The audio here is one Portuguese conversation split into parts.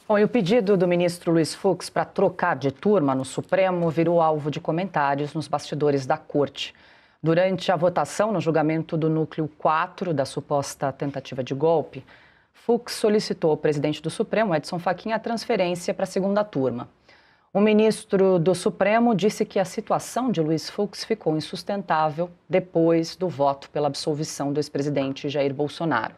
Bom, e o pedido do ministro Luiz Fux para trocar de turma no Supremo virou alvo de comentários nos bastidores da corte. Durante a votação no julgamento do núcleo 4 da suposta tentativa de golpe, Fux solicitou ao presidente do Supremo, Edson Fachin, a transferência para a segunda turma. O ministro do Supremo disse que a situação de Luiz Fux ficou insustentável depois do voto pela absolvição do ex-presidente Jair Bolsonaro.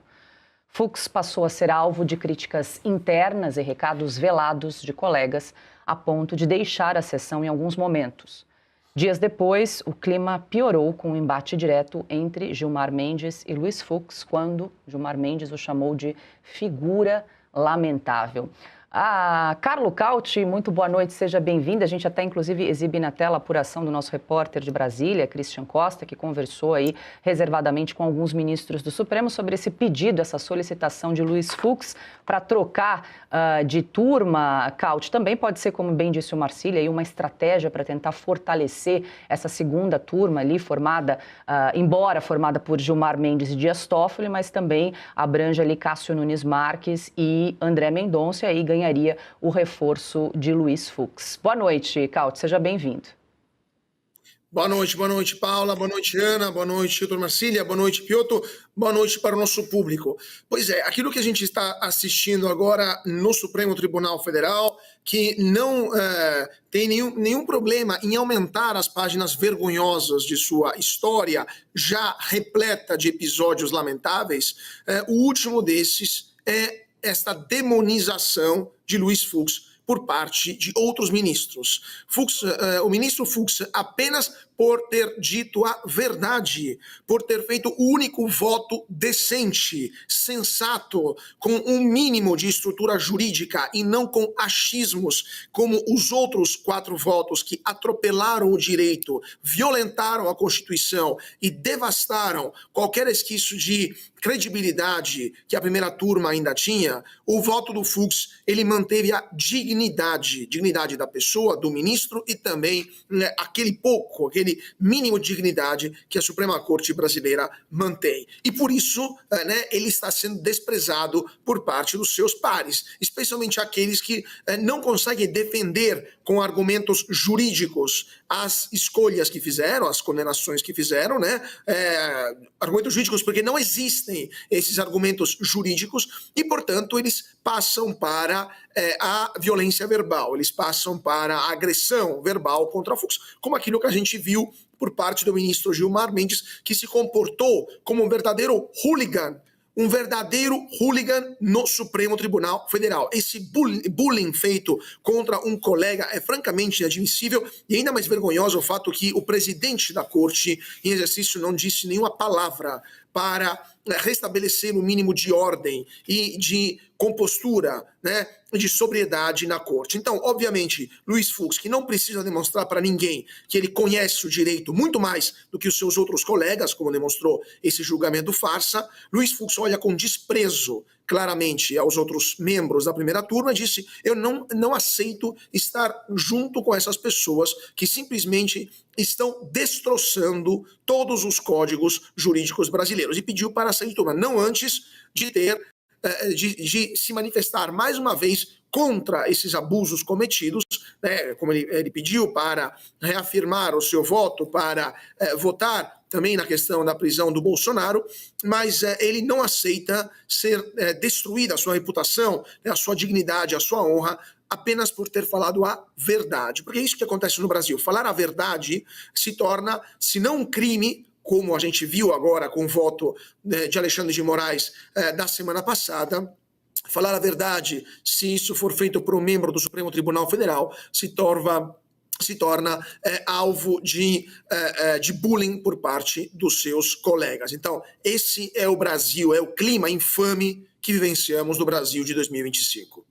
Fux passou a ser alvo de críticas internas e recados velados de colegas, a ponto de deixar a sessão em alguns momentos. Dias depois, o clima piorou com um embate direto entre Gilmar Mendes e Luiz Fux, quando Gilmar Mendes o chamou de figura lamentável. Carlo Cauti, muito boa noite, seja bem-vindo. A gente até, inclusive, exibe na tela a apuração do nosso repórter de Brasília, Christian Costa, que conversou aí reservadamente com alguns ministros do Supremo sobre esse pedido, essa solicitação de Luiz Fux para trocar de turma. Cauti, também pode ser, como bem disse o Marcílio, aí uma estratégia para tentar fortalecer essa segunda turma ali, embora formada por Gilmar Mendes e Dias Toffoli, mas também abrange ali Cássio Nunes Marques e André Mendonça, e aí ganharia o reforço de Luiz Fux. Boa noite, Cauti, seja bem-vindo. Boa noite, Paula, boa noite, Ana, boa noite, doutor Marcília, boa noite, Piotr, boa noite para o nosso público. Pois é, aquilo que a gente está assistindo agora no Supremo Tribunal Federal, que não tem nenhum problema em aumentar as páginas vergonhosas de sua história, já repleta de episódios lamentáveis, o último desses é esta demonização de Luiz Fux por parte de outros ministros. O ministro Fux, apenas por ter dito a verdade, por ter feito o único voto decente, sensato, com um mínimo de estrutura jurídica e não com achismos, como os outros 4 votos que atropelaram o direito, violentaram a Constituição e devastaram qualquer resquício de credibilidade que a primeira turma ainda tinha. O voto do Fux, ele manteve a dignidade da pessoa, do ministro, e também aquele mínimo de dignidade que a Suprema Corte brasileira mantém. E por isso, ele está sendo desprezado por parte dos seus pares, especialmente aqueles que não conseguem defender com argumentos jurídicos as escolhas que fizeram, as condenações que fizeram, argumentos jurídicos porque não existem esses argumentos jurídicos e, portanto, eles passam para a violência verbal, eles passam para a agressão verbal contra Fux, como aquilo que a gente viu por parte do ministro Gilmar Mendes, que se comportou como um verdadeiro hooligan no Supremo Tribunal Federal. Esse bullying feito contra um colega é francamente inadmissível e ainda mais vergonhoso o fato que o presidente da corte, em exercício, não disse nenhuma palavra para restabelecer o mínimo de ordem e de compostura, de sobriedade na corte. Então, obviamente, Luiz Fux, que não precisa demonstrar para ninguém que ele conhece o direito muito mais do que os seus outros colegas, como demonstrou esse julgamento farsa, Luiz Fux olha com desprezo claramente aos outros membros da primeira turma e disse: eu não aceito estar junto com essas pessoas que simplesmente estão destroçando todos os códigos jurídicos brasileiros, e pediu para sair de turma, não antes de se manifestar mais uma vez contra esses abusos cometidos, como ele pediu para reafirmar o seu voto, para votar também na questão da prisão do Bolsonaro, mas ele não aceita ser destruída a sua reputação, a sua dignidade, a sua honra, apenas por ter falado a verdade. Porque é isso que acontece no Brasil. Falar a verdade se torna, se não um crime, como a gente viu agora com o voto de Alexandre de Moraes da semana passada. Falar a verdade, se isso for feito por um membro do Supremo Tribunal Federal, se torna alvo de bullying por parte dos seus colegas. Então, esse é o Brasil, é o clima infame que vivenciamos no Brasil de 2025.